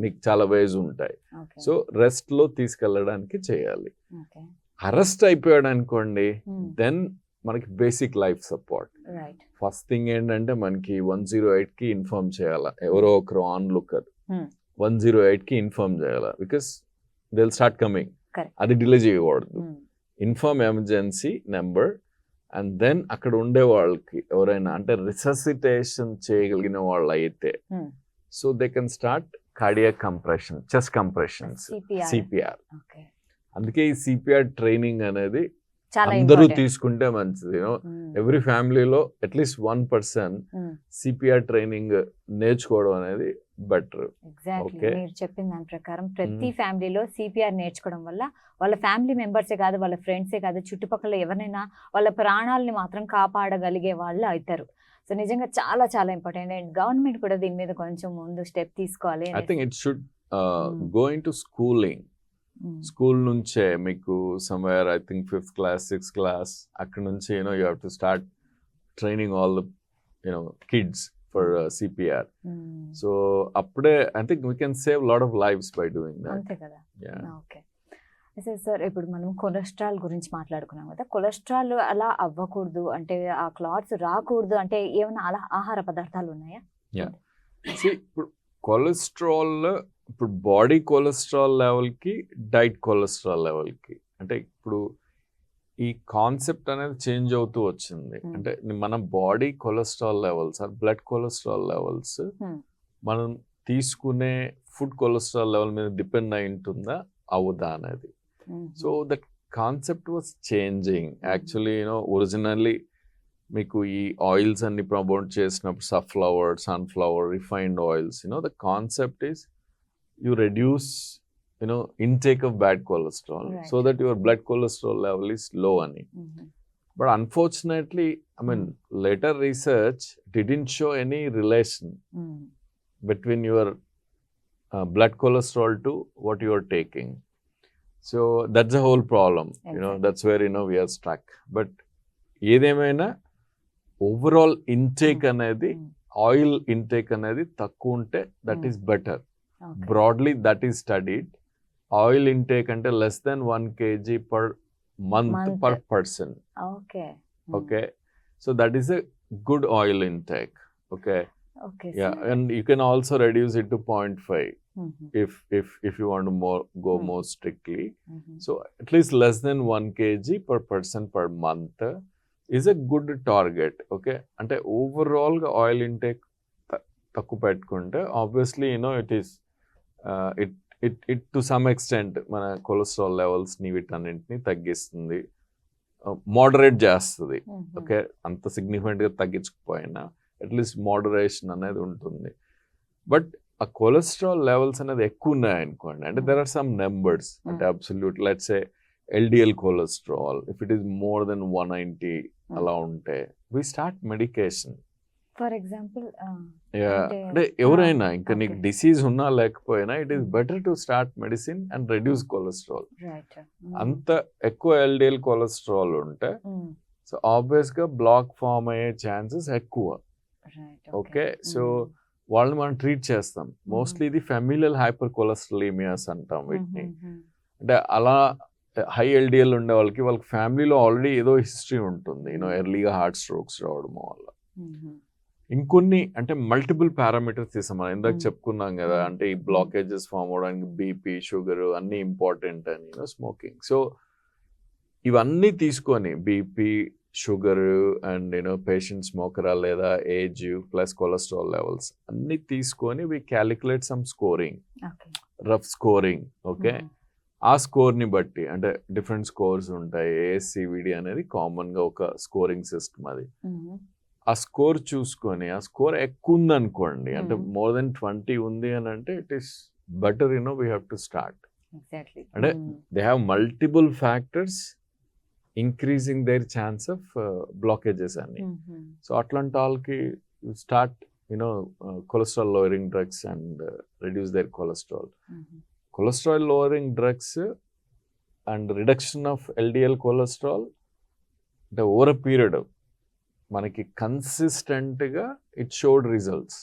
నీకు చాలా వేస్ ఉంటాయి. సో రెస్ట్లో తీసుకెళ్ళడానికి చేయాలి. అరెస్ట్ అయిపోయాడు అనుకోండి, దెన్ మనకి basic life support. First thing ఏంటంటే మనకి 108కి ఇన్ఫార్మ్ చేయాలా, ఎవరో ఒకరు ఆన్ లుక్కర్ 108కి ఇన్ఫార్మ్ చేయాలా, because they will start coming. అది డిలే చేయకూడదు. Inform emergency number and then అక్కడ ఉండే వాళ్ళకి ఎవరైనా అంటే రిససిటేషన్ చేయగలిగిన వాళ్ళు అయితే so they can start cardiac compression, chest compressions, CPR. అందుకే ఈ సిపిఆర్ ట్రైనింగ్ అనేది అందరూ తీసుకుంటే మంచిది. ఎవ్రీ ఫ్యామిలీలో అట్లీస్ట్ 1% సిపిఆర్ ట్రైనింగ్ నేర్చుకోవడం అనేది బెటర్. ఎగ్జాక్ట్లీ మీరు చెప్పిన దాని ప్రకారం ప్రతి ఫ్యామిలీలో సిపిఆర్ నేర్చుకోవడం వల్ల వాళ్ళ ఫ్యామిలీ మెంబర్సే కాదు, వాళ్ళ ఫ్రెండ్సే కాదు, చుట్టుపక్కల ఎవరైనా వాళ్ళ ప్రాణాలని మాత్రం కాపాడగలిగే వాళ్ళు అవుతారు. సో నిజంగా చాలా చాలా ఇంపార్టెంట్. అండ్ గవర్నమెంట్ కూడా దీని మీద కొంచెం ముందు స్టెప్ తీసుకోవాలి. I think it should go into schooling. School నుంచే మీకు somewhere I think 5th class 6th class అక్కడ నుంచి you have to start training all the kids for CPR. So అప్పుడే I think we can save lot of lives by doing that. అంతే కదా. Okay sir, ఇప్పుడు మనం cholesterol గురించి మాట్లాడుకున్నాం కదా. కొలెస్ట్రాల్ అలా అవ్వకూడదు అంటే, ఆ క్లాట్స్ రాకూడదు అంటే ఏమైనా అలా ఆహార పదార్థాలు ఉన్నాయా? ఇప్పుడు కొలెస్ట్రాల్, ఇప్పుడు బాడీ కొలెస్ట్రాల్ లెవెల్కి డైట్ కొలెస్ట్రాల్ లెవెల్కి అంటే ఇప్పుడు ఈ కాన్సెప్ట్ అనేది చేంజ్ అవుతూ వచ్చింది. అంటే మన body cholesterol levels or blood cholesterol levels మనం తీసుకునే ఫుడ్ కొలెస్ట్రాల్ లెవెల్ మీద డిపెండ్ అయి ఉంటుందా అవుదా అనేది. So that concept was changing actually. Originally మీకు ఈ ఆయిల్స్ అన్ని ప్రమోట్ చేసినప్పుడు sunflower, refined oils, the concept is you reduce intake of bad cholesterol, right, so that your blood cholesterol level is low ani. But unfortunately, I mean, later research didn't show any relation between your blood cholesterol to what you are taking. So that's the whole problem. Exactly. That's where we are stuck. But ఏదేమైనా overall intake అనేది, oil intake అనేది తక్కువ ఉంటే that is better. Broadly that is studied. Oil intake ante less than 1 kg per month per person. Okay, so that is a good oil intake. Okay, yeah, and you can also reduce it to 0.5 if you want to go more strictly. So at least less than 1 kg per person per month is a good target. Okay, ante overall ga oil intake takku pettukunte obviously it is it to some extent మన cholesterol లెవెల్స్ని వీటన్నింటిని తగ్గిస్తుంది, moderate చేస్తుంది. Okay, అంత సిగ్నిఫికెంట్గా తగ్గించకపోయినా at least moderation అనేది ఉంటుంది. But ఆ cholesterol levels అనేది ఎక్కువ ఉన్నాయనుకోండి, అంటే దెర్ ఆర్ సమ్ నెంబర్స్, అంటే absolute let's say LDL cholesterol if it is more than 190 అలా ఉంటే we start medication. For example అంటే ఎవరైనా ఇంకా నీకు డిసీజ్ ఉన్నా లేకపోయినా it is better to start medicine and reduce cholesterol. అంత ఎక్కువ ఎల్డిఎల్ కొలెస్ట్రాల్ ఉంటే సో ఆబ్వియస్ గా బ్లాక్ ఫామ్ అయ్యే ఛాన్సెస్ ఎక్కువ. ఓకే, సో వాళ్ళని మనం ట్రీట్ చేస్తాం. మోస్ట్లీ ఇది ఫెమిలియల్ హైపర్ కొలెస్ట్రాలీమియాస్ అంటాం వీటిని. అంటే అలా హై ఎల్డిఎల్ ఉండే వాళ్ళకి ఫ్యామిలీలో ఆల్రెడీ ఏదో హిస్టరీ ఉంటుంది, ఎర్లీగా హార్ట్ స్ట్రోక్స్ రావడం వల్ల. ఇంకొన్ని అంటే మల్టిపుల్ పారామీటర్స్ తీసాం మనం ఇందాక చెప్పుకున్నాం కదా, అంటే ఈ బ్లాకేజెస్ ఫామ్ అవడానికి బీపీ, షుగర్ అన్నీ ఇంపార్టెంట్ అని, స్మోకింగ్. సో ఇవన్నీ తీసుకొని బీపీ, షుగర్ అండ్ పేషెంట్ స్మోకరా లేదా ఏజ్ ప్లస్ కొలెస్ట్రాల్ లెవెల్స్ అన్నీ తీసుకొని we calculate some scoring, rough scoring. Okay, ఆ స్కోర్ని బట్టి అంటే డిఫరెంట్ స్కోర్స్ ఉంటాయి. ఏఎస్సివిడి అనేది కామన్గా ఒక స్కోరింగ్ సిస్టమ్ అది. ఆ స్కోర్ చూసుకొని ఆ స్కోర్ ఎక్కువ ఉంది అనుకోండి, అంటే మోర్ దెన్ 20 ఉంది అని అంటే it is better we have to start. అంటే they have multiple factors increasing their chance of blockages అని. సో అట్లాంటి వాళ్ళకి start cholesterol lowering drugs and reduce their cholesterol. Cholesterol lowering drugs and reduction of LDL cholesterol అంటే over a period మనకి కన్సిస్టెంట్గా it showed results.